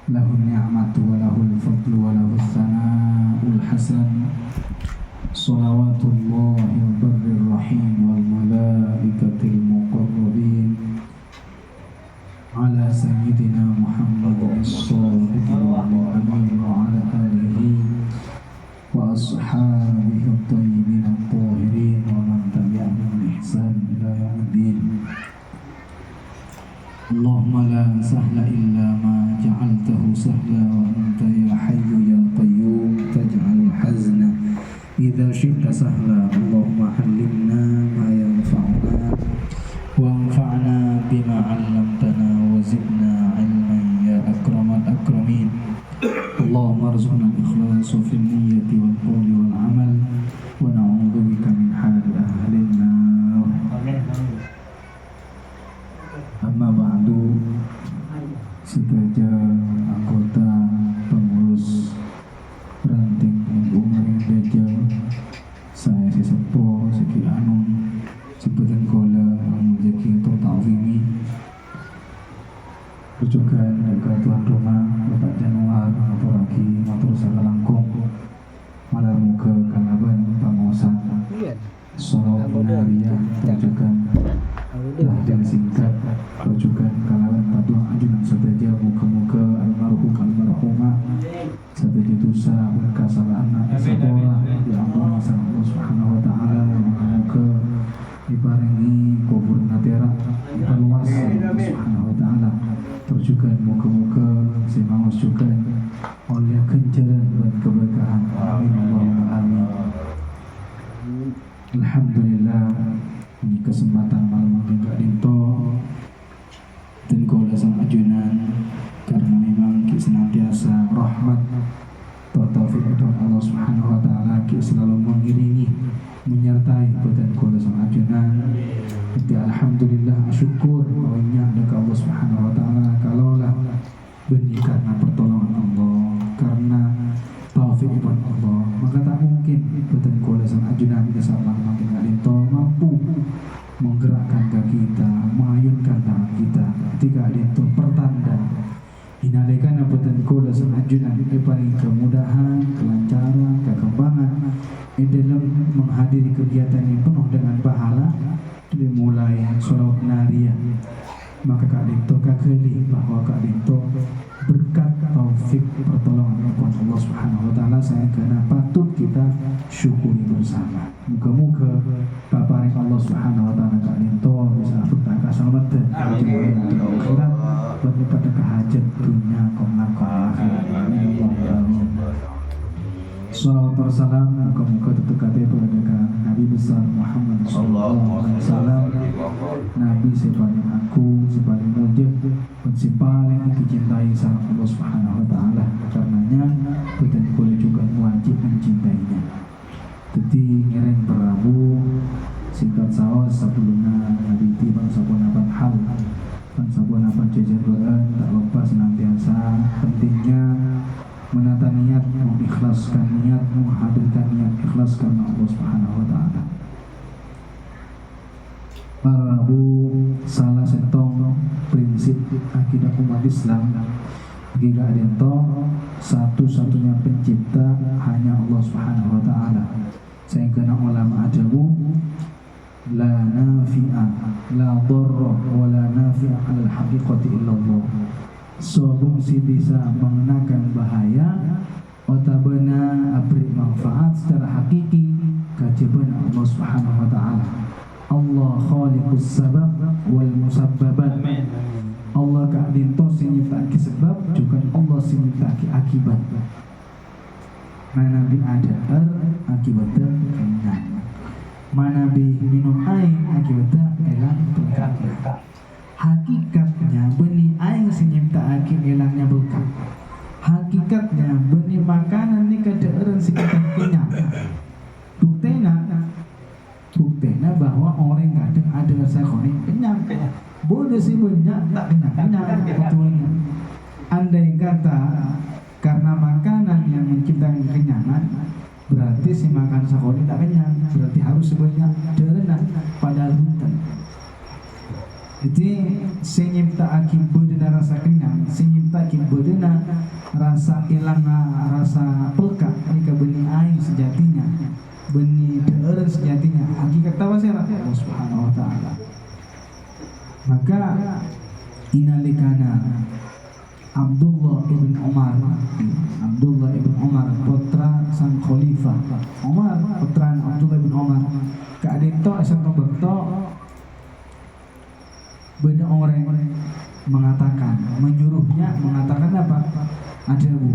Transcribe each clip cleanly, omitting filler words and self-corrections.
Lahul ni'matu wa lahul fadlu wa lahul sana'ul hasan. Salawatullahi wa barrir rahim wal malaikatil muqarrabin ala sayyidina Muhammadin as-sadiqil amin wa ala alihi wa ashabihi at-tayyibin at-tahirin wa man tabi'ahum bi ihsan ila yaumiddin. Allahumma la sahla illa ma ja'altahu sahla wa anta ya hayyu ya qayyum taj'alul hazna idza syi'ta sahla. Allahumma allimna ma yanfa'una wanfa'na bima 'allamtana wa zidna 'ilman ya akramal akramin. Allahumma arzuqna al-ikhlas fil niyyati wal qawli wal 'amal wa na'udzu bika min hali ahli an-nar. Amma ba'du, sebagai anggota pengurus ranting Umar yang Dajjal, saya si Sepo, Seki Anun, sebutan kola Mujaki atau Ta'zimi, rujukan dekat tuan rumah Bapak Januar, matur lagi, matur sakalangkung, malar muka kalaban pangosan, Salawat Munariyah, rujukan dan singkat, rujukan kalangan patuh ajunan sadaja muka-muka almarhum almarhumah sadaja dosa kesalahan sabora diampuni sama Allah Subhanahu wa taala. Muka-muka diparingi kubur natera luas Allah Subhanahu wa taala. Rujukan muka-muka semaus juga oleh kencaran dan keberkahan. Amin Allahumma amin. Alhamdulillah, ini kesempatan malam Kak Dinto dan kola sang ajunan, karena memang ki senantiasa rahmat atau taufik dari Allah Subhanahu wa taala ki selalu mengiringi menyertai badan kola sang ajunan. Jadi alhamdulillah syukur bahwanya dekat Allah Subhanahu wa taala kalaulah benih karena pertolongan Allah, karena taufik dari Allah, maka tak mungkin badan kola sang ajunan insyaallah makin Kak Dinto mampu menggerakkan kaki kita, mengayunkan tangan kita ketika ada itu pertanda inalaikan abutan kola semajunan itu paling kemudahan, kelancaran, kekembangan dalam menghadiri kegiatan yang penuh dengan pahala dimulai Salawat Nariyah. Maka Kak Dinto kakeli bahwa Kak Dinto berkat taufik pertolongan Allah Subhanahu wa taala saya kena patut kita syukuri bersama. Muka-muka paparing Allah Subhanahu wa taala Kak Dinto bisa bertaka selamat dan akhirat pada kehajat dunia komna akhirat. Amin. Salawat wa salam muka-muka terdekat kepada Nabi besar Muhammad sallallahu alaihi wasallam, Nabi sepaling aku, sepaling mulia, dan sepaling dicintai sama Allah Subhanahu wa taala. Karenanya kita boleh juga wajib mencintainya. Jadi ngereng Prabu singkat sawas sebelumnya Nabi tiba sabunapan hal dan sabunapan jajaran tak lupa senantiasa pentingnya menata niat, mengikhlaskan niat, menghadirkan niat ikhlas karena Allah Subhanahu wa taala. Prabu salah setong prinsip akidah umat Islam jika ada satu-satunya pencipta hanya Allah Subhanahu wa taala. Sehingga ulama ajabu la nafi'a la dharra wa la nafi'a al haqiqati illallah. Sobung si bisa mengenakan bahaya otabana abri manfaat secara hakiki kajiban Allah Subhanahu wa taala. Allah khaliqus sabab wal musabbabat. Allah Kak Dinto sing nyiptake sebab juga Allah sing nyiptake akibat. Mana bi ada akibatnya kenyang. Mana bi minum air akibatnya elang berkah. Hakikatnya benih air sing nyiptake elangnya berkah. Hakikatnya benih makanan ni kadeureun sing kenyang. Buktena bahwa orang kadang ada rasa kenyang. Boleh sih banyak tak kenyang betulnya. Andai kata karena makanan yang menciptakan kenyangan, berarti si makan sakoni tak kenyang, berarti harus sebanyak derenan padahal hutan. Jadi sing nyiptakake beuneuran rasa kenyang senyipta kimbodena rasa ilang rasa pelka nika benih aing sejatinya benih deureun sejatinya hakikat tawasira Allah Subhanahu wa taala. Maka inalikana Abdullah ibn Umar putra sang khalifah Umar putra Abdullah ibn Umar kadito asal bekto beda orang menyuruhnya mengatakan apa? Ada bu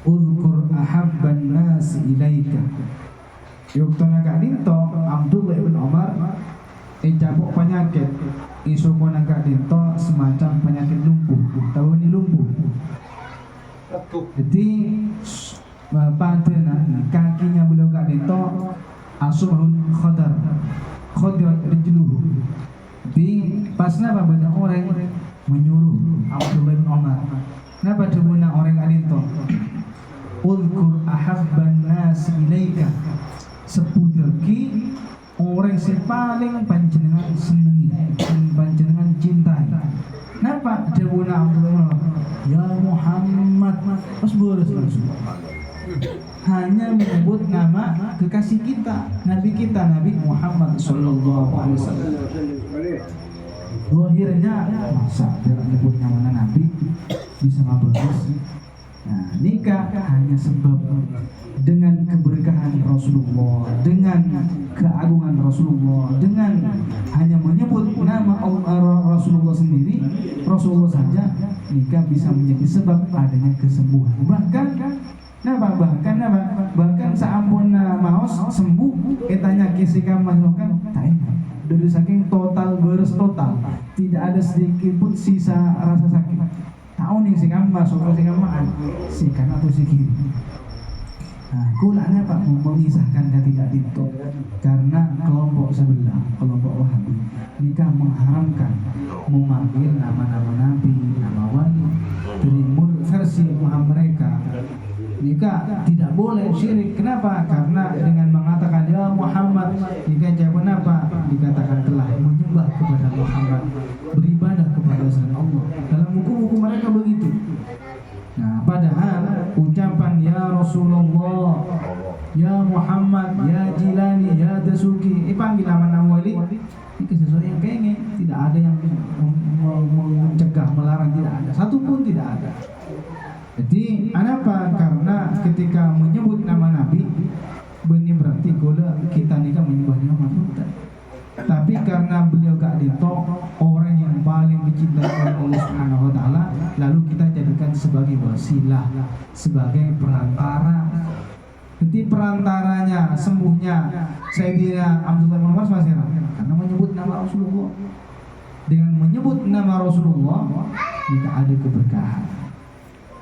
uzkur ahabban nas ilaika yuktona kadito Abdullah ibn Umar cabuk penyakit isu kona kadito semacam penyakit lumpuh. Tahu ini lumpuh? Jadi padana kakinya beliau kadito asubhun khadar rijluhu. Di pasna apa banyak orang menyuruh Abdullah bin Umar. Napa dibuna orang adinto? Ulkur ahabban nas ilaika. Sepudaki orang si paling panjenengan senengi, panjenengan cintai. Napa dibuna Abdullah bin Umar? Ya Muhammad. Pas boros langsung. Hanya menyebut nama kekasih kita, Nabi kita, Nabi Muhammad sallallahu alaihi wasallam. Lahirnya masa tidak menyebut nama Nabi bisa bagus. Nah, nikah hanya sebab dengan keberkahan Rasulullah, dengan keagungan Rasulullah, dengan hanya menyebut nama Rasulullah sendiri, Rasulullah saja, nikah bisa menjadi sebab adanya kesembuhan. Bahkan seampun maos sembuh, tanya kisika masukan, dari saking total beres total, tidak ada sedikit pun sisa rasa sakit. Tahu nih sikam masuk ke sikam maan, si kanan atau si kiri. Nah, kulanya Pak mengisahkan tidak itu karena kelompok sebelah, kelompok Wahabi, nikah mengharamkan memanggil nama-nama Nabi, nama wali dari versi Muhammad mereka. Nikah tidak boleh syirik. Kenapa? Karena dengan mengatakan ya Muhammad, nikah jawaban apa? Dikatakan telah menyembah kepada Muhammad, beribadah kepada selain Allah. Dalam buku-buku mereka begitu. Nah, padahal ucapan ya Rasulullah, ya Muhammad, ya Jilani, ya Dasuki, panggil nama-nama wali, ini sesuatu yang kayaknya tidak ada yang mencegah, melarang, tidak ada. Satu pun tidak ada. Jadi, kenapa? Karena ketika menyebut nama Nabi, benih berarti goda kita nikah menyembah Muhammad. Tapi karena beliau gak ditok orang yang paling dicintai oleh Allah Subhanahu wa taala, lalu kita jadikan sebagai wasilah, sebagai perantara. Jadi perantaranya sembuhnya Sayyidina Abdullah bin Umar karena menyebut nama Rasulullah. Dengan menyebut nama Rasulullah, kita ada keberkahan.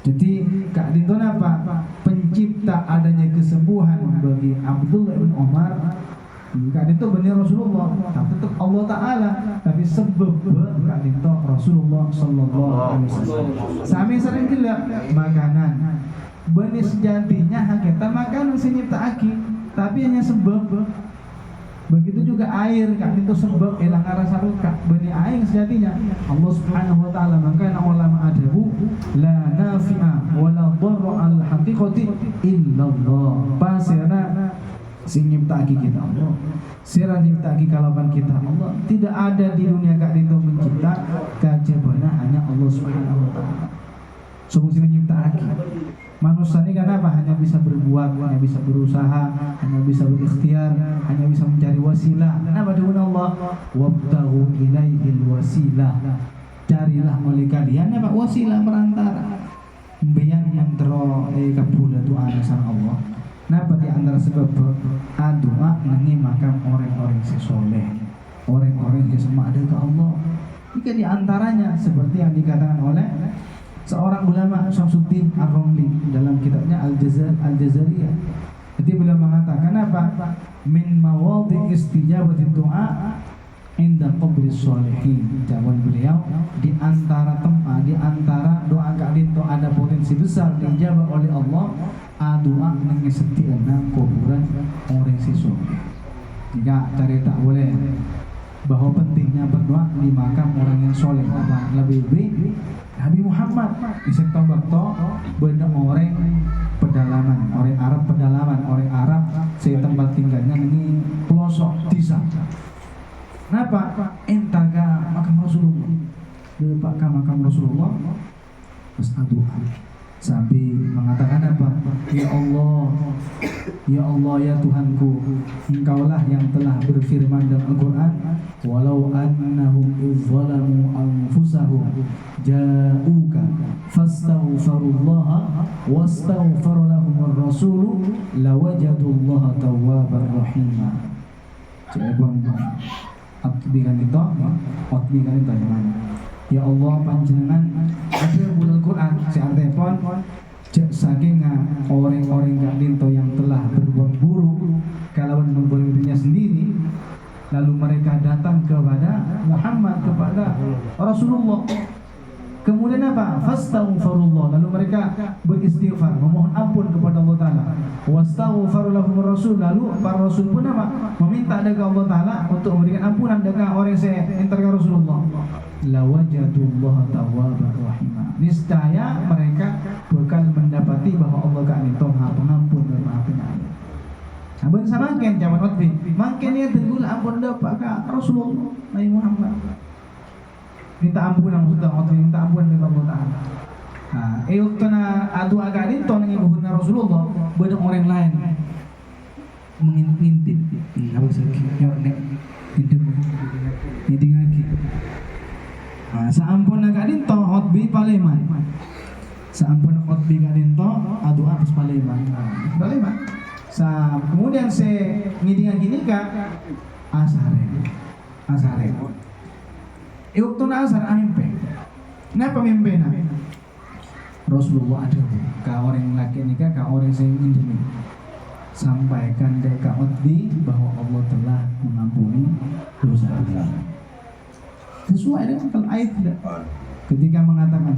Jadi Kak Dinton apa? Pencipta adanya kesembuhan bagi Abdullah bin Umar. Kak Dinton benar Rasulullah, tapi tetap Allah Ta'ala. Tapi sebab Kak Dinton Rasulullah Sallallahu Alaihi Wasallam. Sami sering gila makanan. Benih sejatinya kita makanan senyipta aki, tapi hanya sebab. Begitu juga air, Kak itu sebab hilang rasa luka. Benih air sejatinya Allah Subhanahu wa taala, maka ulama adabu la nafi'a wa la dharra al haqiqati illa Allah. Pasirna sing nyiptaki kita Allah. Sira nyiptaki kalawan kita Allah. Tidak ada di dunia Kak itu mencipta kajabana hanya Allah Subhanahu wa taala. Semua sing nyiptaki. Manusia ini kenapa? Hanya bisa berbuat, hanya bisa berusaha, hanya bisa berikhtiar, hanya bisa mencari wasilah. Kenapa dengan Allah? Wabtaghu ilaihil wasilah. Carilah oleh kalian apa? Wasilah perantara. Biar yang kabula doa sang Allah. Kenapa di antara sebab doa nangi makam orang-orang sesoleh, orang-orang yang semua ada ke Allah. Jika di antaranya seperti yang dikatakan oleh seorang ulama Syamsuddin Ar-Romli dalam kitabnya Al-Jazariyah. Jadi beliau mengatakan apa? Min mawadhi istijabati du'a inda qabri sholihin. Jawaban beliau di antara tempat, di antara doa kalian itu ada potensi besar dijawab oleh Allah. Doa mengesetiana kuburan orang si soleh. Jika cari tak boleh bahwa pentingnya berdoa di makam orang yang soleh. Lebih baik Nabi Muhammad di sektor bakto benda orang pedalaman, orang Arab pedalaman, orang Arab saya tempat tinggalnya ini pelosok desa. Kenapa? Entaga makam Rasulullah, depak makam Rasulullah, terus doa sampai mengatakan apa? Ya Allah, ya Allah, ya Tuhanku, Engkaulah yang telah berfirman dalam Al-Quran, walau annahum izzalamu anfusahum ja'uka fastaghfirullaha wastaghfara lahumur rasulu lawajadullaha tawwabar rahima. Cebon atbikan itu gimana? Ya Allah panjenengan ada bulan Quran si artepon saking orang-orang gak dinto yang telah berbuat buruk kalawan membunuh dirinya sendiri, lalu mereka datang kepada Muhammad, kepada Rasulullah, kemudian apa? Fastaghfirullah, lalu mereka beristighfar, memohon ampun kepada Allah Ta'ala. Wastaghfar lahum rasul, lalu para rasul pun apa? Meminta dekat Allah Ta'ala untuk memberikan ampunan dekat orang yang entar Rasulullah. Lawajadullah tawwabar rahimah. Niscaya mereka bakal mendapati bahwa Allah Ta'ala itu Maha Pengampun dan Maha Penyayang. Abang sama kan zaman Utbi, makin dia tergul ampun dapat ke Rasulullah Nabi Muhammad. Minta ampunan sudah Utbi, minta ampunan dari Allah Ta'ala. Nah, waktu na adu agak dinto nang ibuhun na Rasulullah, banyak orang lain mengintip. Abang sakit, intip lagi. Nah, saampun agak dinto Utbi Paleman. Saampun Utbi agak dinto adu apus Paleman. Paleman. Kemudian saya ngidingan gini kak asare. Waktu na asar ampe. Kenapa mimpi na? Rasulullah ada ke orang laki nikah, ke orang yang ingin sampaikan ke Utbi bahwa Allah telah mengampuni dosa kita. Sesuai dengan ayat tidak. Ketika mengatakan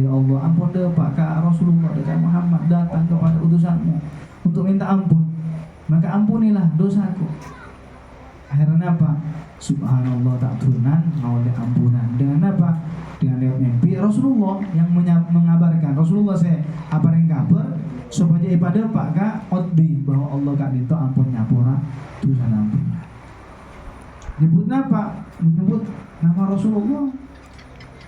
ya Allah ampun depak ke Rasulullah dekat Muhammad datang kepada utusanmu untuk minta ampun, maka ampunilah dosaku. Akhirnya apa? Subhanallah tak turunan mau ampunan dengan apa? Dengan lewat mimpi Rasulullah yang mengabarkan. Rasulullah saya apa yang kabar supaya ibadah pak kak Utbi bahwa Allah kak itu ampun nyapura dosa ampun. Nyebut apa? Menyebut nama Rasulullah.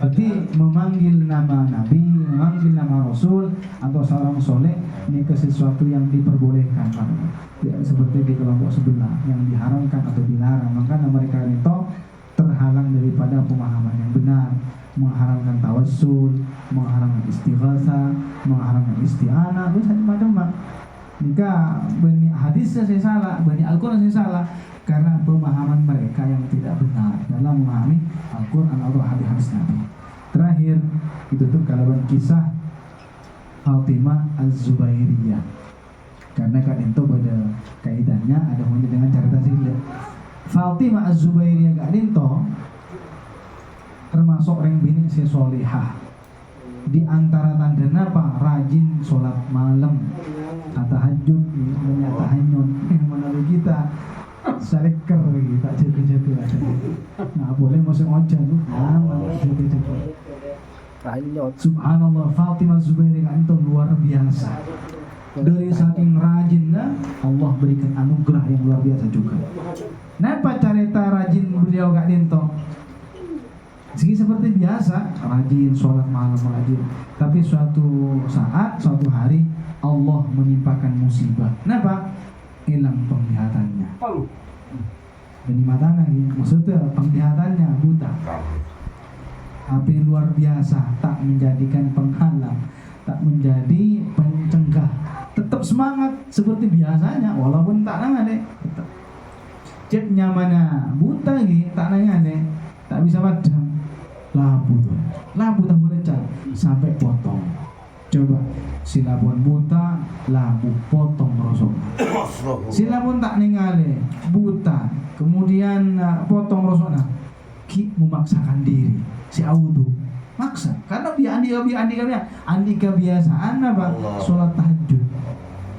Berarti memanggil nama Nabi, memanggil nama Rasul atau seorang soleh ini ke sesuatu yang diperbolehkan, ya, seperti di kelompok sebelah yang diharamkan atau dilarang. Maka mereka itu terhalang daripada pemahaman yang benar, mengharamkan tawassul, mengharamkan istighatsah, mengharamkan isti'anah, itu macam-macam. Jika bani hadisnya saya salah, bani Al-Quran saya salah, karena pemahaman mereka yang tidak benar dalam memahami Al-Quran atau hadis-hadis Nabi. Terakhir ditutup kalaban kisah Fatimah Az-Zubairiyah, karena kan itu pada kaitannya ada hubungannya dengan cerita sila. Fatimah Az-Zubairiyah kak itu termasuk orang bini si solihah. Di antara tanda apa? Rajin sholat malam, tahajud, tahajud yang menarik kita saleker kita jaga-jaga. Nah boleh masuk ojan tuh, jaga-jaga. Subhanallah, Fatimah Zubairiyah itu luar biasa. Dari saking rajinnya Allah berikan anugerah yang luar biasa juga. Kenapa cerita rajin beliau gak dinto? Segi seperti biasa, rajin sholat malam rajin. Tapi suatu saat, suatu hari Allah menimpakan musibah. Kenapa? Hilang penglihatannya. Dan di mata lagi, maksudnya penglihatannya buta. Tapi luar biasa, tak menjadikan penghalang, tak menjadi pencegah. Tetap semangat seperti biasanya, walaupun tak nanya deh. Cepnya mana buta lagi, tak nanya deh, tak bisa padam. Labu tak boleh cat sampai potong. Coba silapun buta, labu potong rosok. Silapun tak ningali buta, kemudian potong rosoknya. Ki memaksakan diri, si audu maksa karena andi kebiasaan apa? Sholat tahajud.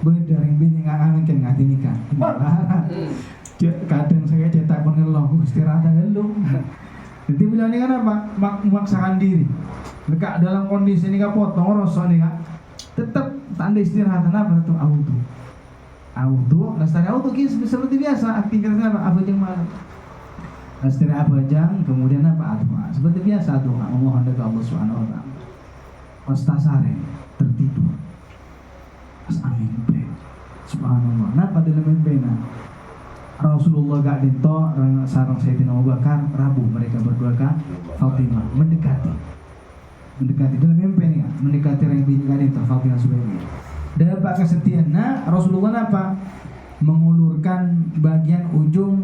Berdaring bini nggak nikah. kadang saya cetak pun ngeluh, istirahat ngeluh. Jadi beliau ini kan apa? Memaksakan diri. Dekat dalam kondisi ini kan potong rosok nih kan. Tetap tanda istirahat apa tetap auto, lestari auto kis seperti biasa aktivitasnya apa jam malam. Lestari abajang kemudian apa doa. Seperti biasa doa memohon dekat Allah Subhanahu wa taala. Pas tasare tertidur. Pas mimpi. Subhanallah. Napa dalam mimpi Rasulullah gak dinto sarang Sayyidina Abu Bakar Rabu mereka berdua kan Fatimah mendekati dalam mimpi nih mendekati orang bini gak dinto Fatimah Subairi. Dan Pak kesetiaannya Rasulullah apa mengulurkan bagian ujung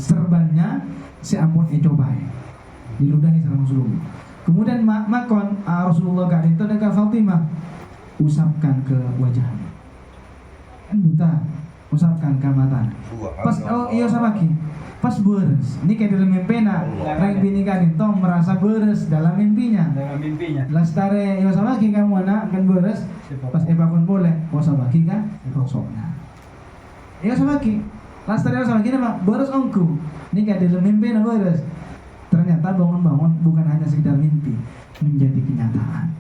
serbannya seampun cobai diludahi sama Rasulullah. Kemudian makon Rasulullah gak dinto dekat Fatimah usapkan ke wajahnya kan buta usapkan ke mata pas iya sama ki pas beres ini kayak dalam mimpi orang bini kadinto merasa beres dalam mimpinya lastare iya sama ki kamu anak kan beres pas pun boleh sama ki kan rosoknya iya sama ki lastare iya sama ki nama beres ongku ini kayak dalam mimpi beres ternyata bangun-bangun bukan hanya sekedar mimpi menjadi kenyataan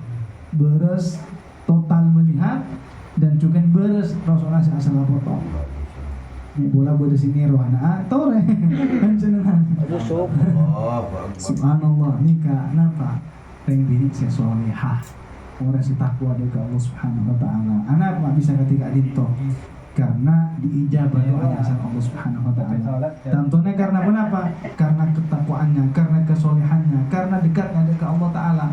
beres total melihat dan juga beres Rasulullah asal potong. Ini bola beres ini rohana atau mencenengan. Subhanallah nikah napa? Reng bini sesolehah. Orang si takwa dekat Allah Subhanahu wa taala. Anak mak bisa ketika dinto karena diijabah doanya asal Allah Subhanahu wa taala. Tentunya karena kenapa? Karena ketakwaannya, karena kesolehannya, karena dekatnya dekat Allah taala.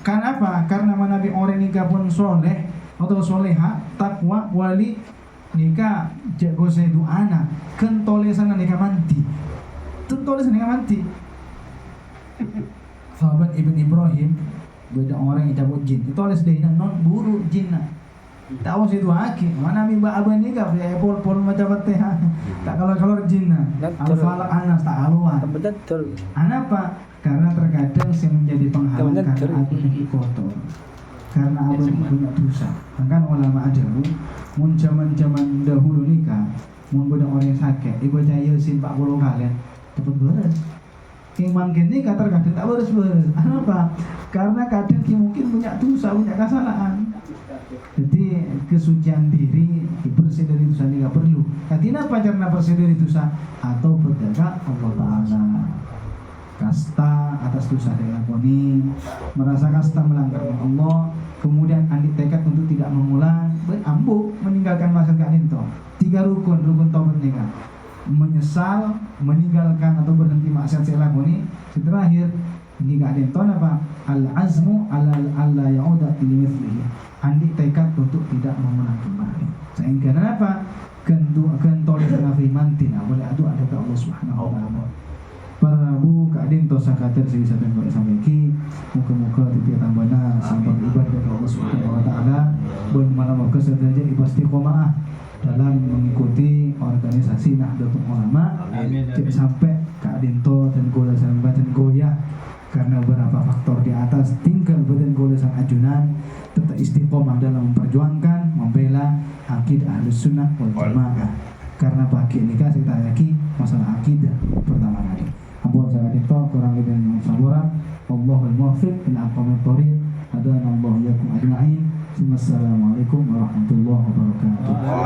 Karena apa? Karena Nabi orang nikah pun soleh atau soleha, takwa, wali nikah jago saya doana kentole sana nikah manti kentole sana nikah manti sahabat Ibn Ibrahim beda orang yang cabut jin itu oleh sedihnya non buru jinna tahu saya doa aki mana mimba abang nikah ya pol macam teh tak kalau jinna al-falak anas tak aluan anak apa karena terkadang yang menjadi penghalang karena aku ini kotor karena abang punya dosa. Kan ulama ajaru mun zaman dahulu nikah mun budak orang sakit ibu cahaya sin 40 kalian cepet beres yang mungkin nikah terkadang tak beres apa? Karena kadang mungkin punya dosa punya kesalahan jadi kesucian diri bersih dari dosa nikah perlu katina apa karena bersih dari dosa atau berjaga Allah Ta'ala kasta atas dosa dilakoni merasa kasta melanggar Allah kemudian andik tekad untuk tidak mengulang ambuk meninggalkan masyarakat itu 3 rukun taubat nikah menyesal meninggalkan atau berhenti maksiat dilakoni terakhir nikah itu apa al azmu ala yauda ila mithlihi andik tekad untuk tidak mengulang kembali sehingga apa kentol dengan firman tina boleh adu ada ke Allah Subhanahu wa taala. Para bu kadin to sakater sing sampeyan kok sampeki muga-muga titik tambana sampai ibadah ke Allah Subhanahu wa taala ben malam kesadaran istiqomah dalam mengikuti organisasi Nahdlatul Ulama sampai kadin to dan gola sampai dan goyah karena beberapa faktor di atas tinggal badan gola sang ajunan tetap istiqomah dalam memperjuangkan membela akidah Ahlus Sunnah wal Jamaah karena pagi ini kan saya tayaki masalah akidah pertama kali. Ampun saya itu kurang lebih yang saburan. Allahul muwaffiq ila aqwamit thoriq. Hadana Allah yakum ajma'in. Wassalamualaikum warahmatullahi wabarakatuh.